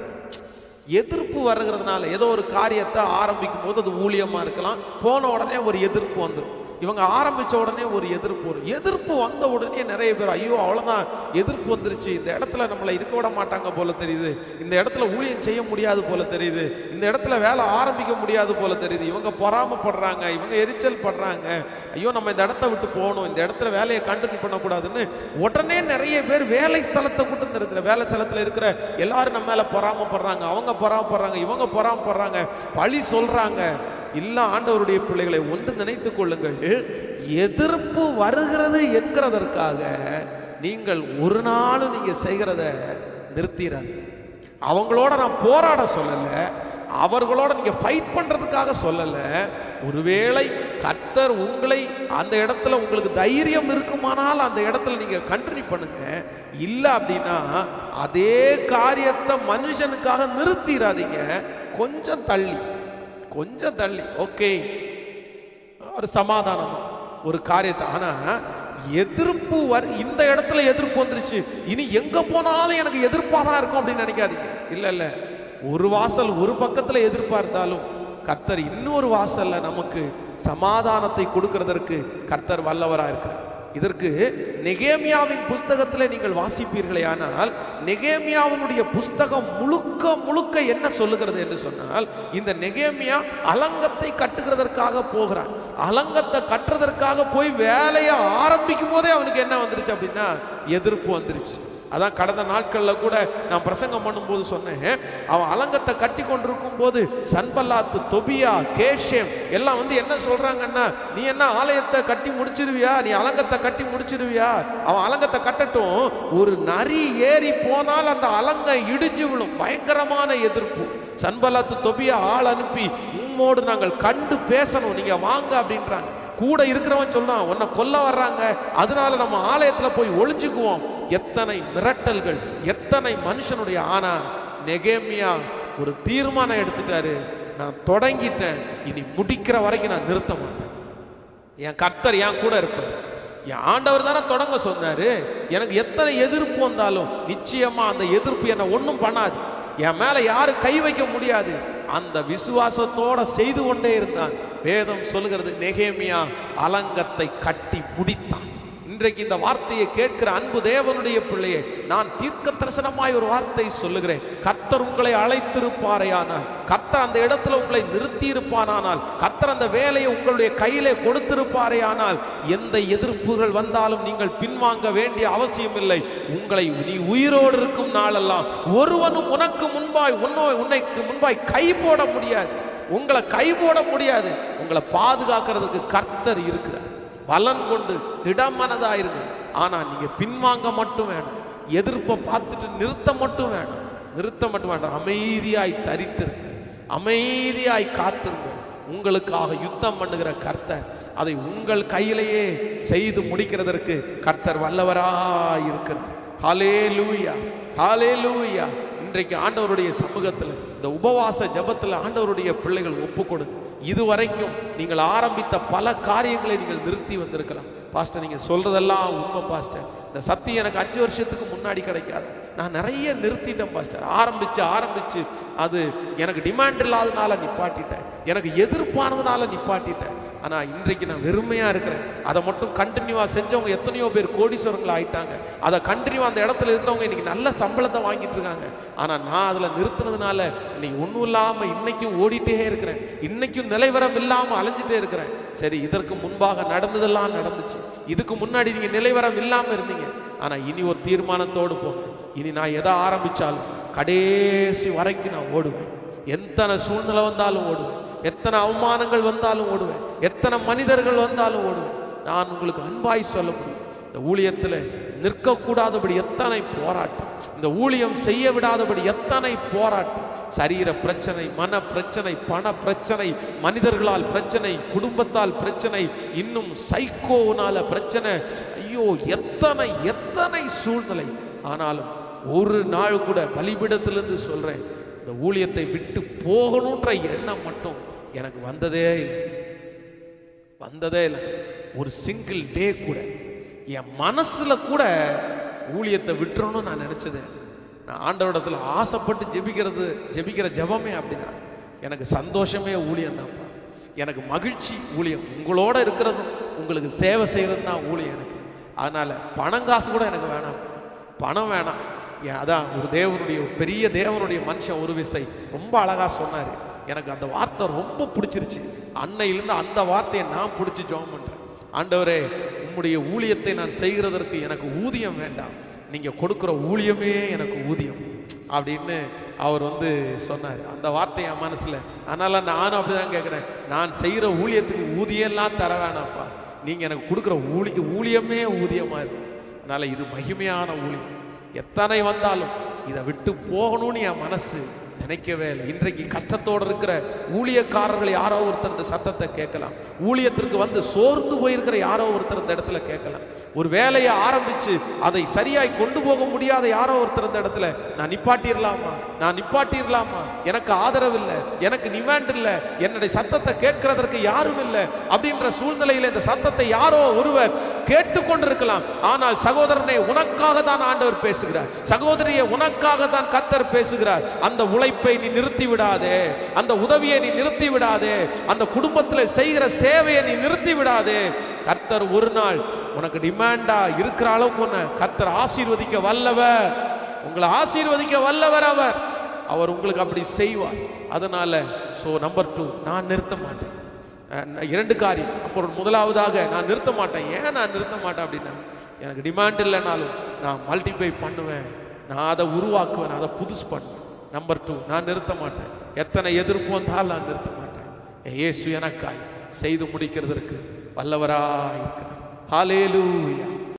எதிர்ப்பு வருகிறதுனால ஏதோ ஒரு காரியத்தை ஆரம்பிக்கும் போது அது ஊழியமா இருக்கலாம், போன உடனே ஒரு எதிர்ப்பு வந்துடும். இவங்க ஆரம்பித்த உடனே ஒரு எதிர்ப்பு வரும். எதிர்ப்பு வந்த உடனே நிறைய பேர் ஐயோ அவ்வளோதான் எதிர்ப்பு வந்துருச்சு, இந்த இடத்துல நம்மளை இருக்க விட மாட்டாங்க போல தெரியுது, இந்த இடத்துல ஊழியம் செய்ய முடியாது போல தெரியுது, இந்த இடத்துல வேலை ஆரம்பிக்க முடியாது போல தெரியுது, இவங்க பொறாமப்படுறாங்க, இவங்க எரிச்சல் படுறாங்க, ஐயோ நம்ம இந்த இடத்த விட்டு போகணும், இந்த இடத்துல வேலையை கண்டினியூ பண்ணக்கூடாதுன்னு உடனே நிறைய பேர் வேலை ஸ்தலத்தை கூட்டு நிறுத்துற, வேலை ஸ்தலத்தில் இருக்கிற எல்லாரும் நம்ம மேலே பொறாமப்படுறாங்க, அவங்க பொறாமப்படுறாங்க, இவங்க பொறாமப்படுறாங்க, பழி சொல்றாங்க. இல்ல ஆண்டவருடைய பிள்ளைகளை ஒன்று நினைத்துக் கொள்ளுங்கள், எதிர்ப்பு வருகிறது என்கிறதற்காக நீங்கள் ஒரு நாள் நீங்க செய்கிறத நிறுத்திடாது. அவங்களோட நான் போராட சொல்லல, அவர்களோட நீங்க ஃபைட் பண்றதுக்காக சொல்லல. ஒருவேளை கர்த்தர் உங்களை அந்த இடத்துல உங்களுக்கு தைரியம் இருக்குமானால் அந்த இடத்துல நீங்க கண்டினியூ பண்ணுங்க. இல்ல அப்படின்னா அதே காரியத்தை மனுஷனுக்காக நிறுத்திடாதீங்க, கொஞ்சம் தள்ளி ஓகே ஒரு சமாதானம் ஒரு காரியத்தை. ஆனா எதிர்ப்பு இந்த இடத்துல எதிர்ப்பு வந்துருச்சு, இனி எங்க போனாலும் எனக்கு எதிர்ப்பாக தான் இருக்கும் அப்படின்னு நினைக்காதீங்க. இல்ல, ஒரு வாசல் ஒரு பக்கத்துல எதிர்ப்பா இருந்தாலும் கர்த்தர் இன்னொரு வாசல்ல நமக்கு சமாதானத்தை கொடுக்கிறதற்கு கர்த்தர் வல்லவரா இருக்கிறார். இதற்கு நெகேமியாவின் புஸ்தகத்தில் நீங்கள் வாசிப்பீர்களே ஆனால், நெகேமியாவினுடைய புஸ்தகம் முழுக்க என்ன சொல்லுகிறது என்று சொன்னால், இந்த நெகேமியா அலங்கத்தை கட்டுகிறதற்காக போகிறார். அலங்கத்தை கட்டுறதற்காக போய் வேலையை ஆரம்பிக்கும் போதே அவனுக்கு என்ன வந்துருச்சு அப்படின்னா எதிர்ப்பு வந்துருச்சு. அதான் கடந்த நாட்களில் கூட நான் பிரசங்கம் பண்ணும்போது சொன்னேன், அவன் அலங்கத்தை கட்டி கொண்டிருக்கும் போது சன்பல்லாத்து, தொபியா, கேஷேம் எல்லாம் வந்து என்ன சொல்றாங்கன்னா, நீ என்ன ஆலயத்தை கட்டி முடிச்சிருவியா, நீ அலங்கத்தை கட்டி முடிச்சிருவியா, அவன் அலங்கத்தை கட்டட்டும், ஒரு நரி ஏறி போனால் அந்த அலங்கம் இடிஞ்சு விழும். பயங்கரமான எதிர்ப்பு. சன்பல்லாத்து, தொபியா ஆள் அனுப்பி உம்மோடு நாங்கள் கண்டு பேசணும், நீங்க வாங்க அப்படின்றாங்க. கூட இருக்கிறவன் சொன்னான், உன்னை கொல்ல வர்றாங்க, அதனால நம்ம ஆலயத்துல போய் ஒளிஞ்சுக்குவோம். எத்தனை மிரட்டல்கள், எத்தனை மனுஷனுடைய. ஆனா நெகேமியா ஒரு தீர்மானம் எடுத்துட்டாரு, நான் தொடங்கிட்டேன், இனி முடிக்கிற வரைக்கும் நான் நிறுத்த மாட்டேன். என் கர்த்தர் என் கூட இருப்பார், என் ஆண்டவர் தானே தொடங்க சொன்னாரு. எனக்கு எத்தனை எதிர்ப்பு வந்தாலும் நிச்சயமா அந்த எதிர்ப்பு என்னை ஒன்றும் பண்ணாது, என் மேல யாரும் கை வைக்க முடியாது. அந்த விசுவாசத்தோட செய்து கொண்டே இருந்தான். வேதம் சொல்லுகிறது, நெகேமியா அலங்கத்தை கட்டி முடித்தான். இன்றைக்கு இந்த வார்த்தையை கேட்கிற அன்பு தேவனுடைய பிள்ளையே, நான் தீர்க்க தரிசனமாய் ஒரு வார்த்தை சொல்லுகிறேன். கர்த்தர் உங்களை அழைத்திருப்பாரையானால், கர்த்தர் அந்த இடத்துல உங்களை நிறுத்தி இருப்பானால், கர்த்தர் அந்த வேலையை உங்களுடைய கையிலே கொடுத்திருப்பாரையானால், எந்த எதிர்ப்புகள் வந்தாலும் நீங்கள் பின்வாங்க வேண்டிய அவசியம் இல்லை. நீ உயிரோடு இருக்கும் நாளெல்லாம் ஒருவனும் உனக்கு முன்பாய் கை போட முடியாது, உங்களை கை போட முடியாது. உங்களை பாதுகாக்கிறதுக்கு கர்த்தர் இருக்கிறார். பலன் கொண்டு திடமனதாயிருங்க. ஆனா நீங்க பின்வாங்க மட்டும் வேண்டாம், எதிர்ப்பை பார்த்துட்டு நிறுத்த மட்டும் வேண்டாம். அமைதியாய் தரித்திருங்க, அமைதியாய் காத்திருங்க. உங்களுக்காக யுத்தம் பண்ணுகிற கர்த்தர் அதை உங்கள் கையிலேயே செய்து முடிக்கிறதற்கு கர்த்தர் வல்லவராய் இருக்கிறார். ஹல்லேலூயா, ஹல்லேலூயா. இன்றைக்கு ஆண்டவருடைய சமூகத்தில் இந்த உபவாச ஜபத்தில் ஆண்டவருடைய பிள்ளைகள் ஒப்பு கொடுங்க. இதுவரைக்கும் நீங்கள் ஆரம்பித்த பல காரியங்களை நீங்கள் நிறுத்தி வந்திருக்கலாம். பாஸ்டர் நீங்கள் சொல்றதெல்லாம் உண்மை பாஸ்டர், இந்த சத்தியம் எனக்கு 5 வருஷத்துக்கு முன்னாடி கிடைக்காது, நான் நிறைய நிறுத்திட்டேன் பாஸ்டர். ஆரம்பிச்சு அது எனக்கு டிமாண்ட் இல்லாதனால நிப்பாட்டிட்டேன், எனக்கு எதிர்ப்பானதுனால நிப்பாட்டிட்டேன். ஆனால் இன்றைக்கு நான் வெறுமையாக இருக்கிறேன். அதை மட்டும் கண்டினியூவாக செஞ்சவங்க எத்தனையோ பேர் கோடீஸ்வரங்கள் ஆயிட்டாங்க. அதை கண்டினியூவாக அந்த இடத்துல இருக்கிறவங்க இன்னைக்கு நல்ல சம்பளத்தை வாங்கிட்டு இருக்காங்க. ஆனால் நான் அதில் நிறுத்தினதுனால இன்னைக்கு ஒன்றும் இல்லாமல் இன்னைக்கும் ஓடிட்டே இருக்கிறேன். இன்னைக்கும் நிலைவரம் இல்லாமல் அலைஞ்சிட்டே இருக்கிறேன். சரி, இதற்கு முன்பாக நடந்ததெல்லாம் நடந்துச்சு. இதுக்கு முன்னாடி நீங்கள் நிலைவரம் இல்லாமல் இருந்தீங்க. ஆனால் இனி ஒரு தீர்மானத்தோடு போங்க. இனி நான் எதை ஆரம்பித்தாலும் கடைசி வரைக்கும் நான் ஓடுவேன். எத்தனை சூழ்நிலை வந்தாலும் ஓடுவேன். எத்தனை அவமானங்கள் வந்தாலும் ஓடுவேன். எத்தனை மனிதர்கள் வந்தாலும் ஓடுவேன். நான் உங்களுக்கு அன்பாய் சொல்ல முடியும், இந்த ஊழியத்தில் நிற்கக்கூடாதபடி எத்தனை போராட்டம், இந்த ஊழியம் செய்ய விடாதபடி எத்தனை போராட்டம். சரீர பிரச்சனை, மன பிரச்சனை, பண பிரச்சனை, மனிதர்களால் பிரச்சனை, குடும்பத்தால் பிரச்சனை, இன்னும் சைக்கோனால பிரச்சனை. ஐயோ, எத்தனை எத்தனை சூழ்நிலை. ஆனாலும் ஒரு நாள் கூட பலிபீடத்திலிருந்து சொல்றேன், இந்த ஊழியத்தை விட்டு போகணுன்ற எண்ணம் மட்டும் எனக்கு வந்ததே இல்லை. ஒரு சிங்கிள் டே கூட என் மனசுல கூட ஊழியத்தை விட்டுறணும்னு நான் நினைச்சதே. நான் ஆண்டவரிடத்துல ஆசைப்பட்டு ஜெபிக்கிற ஜெபமே அப்படிதான். எனக்கு சந்தோஷமே ஊழியம் தான்ப்பா, எனக்கு மகிழ்ச்சி ஊழியம். உங்களோட இருக்கிறதும் உங்களுக்கு சேவை செய்யறது தான் ஊழியம் எனக்கு. அதனால பணம் காசு கூட எனக்கு வேணாம்ப்பா, பணம் வேணாம். அதான் ஒரு பெரிய தேவனுடைய மனுஷன் ஒரு விசை ரொம்ப அழகா சொன்னாரு. எனக்கு அந்த வார்த்தை ரொம்ப பிடிச்சிருச்சு. அன்னையிலிருந்து அந்த வார்த்தையை நான் பிடிச்சி ஜெபம் பண்றேன். ஆண்டவரே, உம்முடைய ஊழியத்தை நான் செய்கிறதற்கு எனக்கு ஊதியம் வேண்டாம், நீங்க கொடுக்குற ஊழியமே எனக்கு ஊதியம் அப்படின்னு அவர் சொன்னார். அந்த வார்த்தை என் மனசுல. அதனால நானும் அப்படிதான் கேட்கிறேன், நான் செய்கிற ஊழியத்துக்கு ஊதியம்லாம் தர வேணாப்பா, நீங்க எனக்கு கொடுக்குற ஊழியமே ஊதியமா இருக்கு. அதனால இது மகிமையான ஊழியம். எத்தனை வந்தாலும் இதை விட்டு போகணும்னு என் மனசு நினைக்கவே இல்லை. இன்றைக்கு கஷ்டத்தோடு இருக்கிற ஊழியக்காரர்கள் யாரோ ஒருத்தர் இந்த சத்தத்தை கேட்கலாம். ஊழியத்திற்கு சோர்ந்து போயிருக்கிற யாரோ ஒருத்தர் இந்த இடத்துல கேட்கலாம். ஒரு வேலையை ஆரம்பிச்சு அதை சரியாய் கொண்டு போக முடியாத யாரோ ஒருத்தர் இந்த இடத்துல நான் நிப்பாட்டிடலாமா, எனக்கு ஆதரவு இல்லை, எனக்கு டிமாண்ட் இல்லை, என்னுடைய சத்தத்தை கேட்கிறதற்கு யாரும் இல்லை அப்படின்ற சூழ்நிலையில் இந்த சத்தத்தை யாரோ ஒருவர் கேட்டுக்கொண்டிருக்கலாம். ஆனால் சகோதரனை, உனக்காக தான் ஆண்டவர் பேசுகிறார். சகோதரியை, உனக்காக தான் கர்த்தர் பேசுகிறார். அந்த உழைப்பை நீ நிறுத்தி விடாதே, அந்த உதவியை நீ நிறுத்தி விடாதே, அந்த குடும்பத்தில் செய்கிற சேவையை நீ நிறுத்தி விடாதே. கர்த்தர் ஒரு நாள் உனக்கு டிமாண்டா இருக்கிற அளவுக்கு கர்த்தர் ஆசீர்வதிக்க வல்லவர், உங்களை ஆசீர்வதிக்க வல்லவர். அவர் உங்களுக்கு அப்படி செய்வார். அதனால நம்பர் 2, நான் நிறுத்த மாட்டேன். 2 காரியம். அப்புறம் முதலாவதாக நான் நிறுத்த மாட்டேன். ஏன் நான் நிறுத்த மாட்டேன் அப்படின்னா, எனக்கு டிமாண்ட் இல்லைனாலும் நான் மல்டிப்ளை பண்ணுவேன், நான் அதை உருவாக்குவேன், அதை புதுசு பண்ணுவேன். நம்பர் 2, நான் நிறுத்த மாட்டேன். எத்தனை எதிர்ப்பு வந்தாலும் நான் நிறுத்த மாட்டேன். இயேசு எனக்காய் செய்து முடிக்கிறதற்கு வல்லவராய் இருக்கிறார். ஹல்லேலூயா.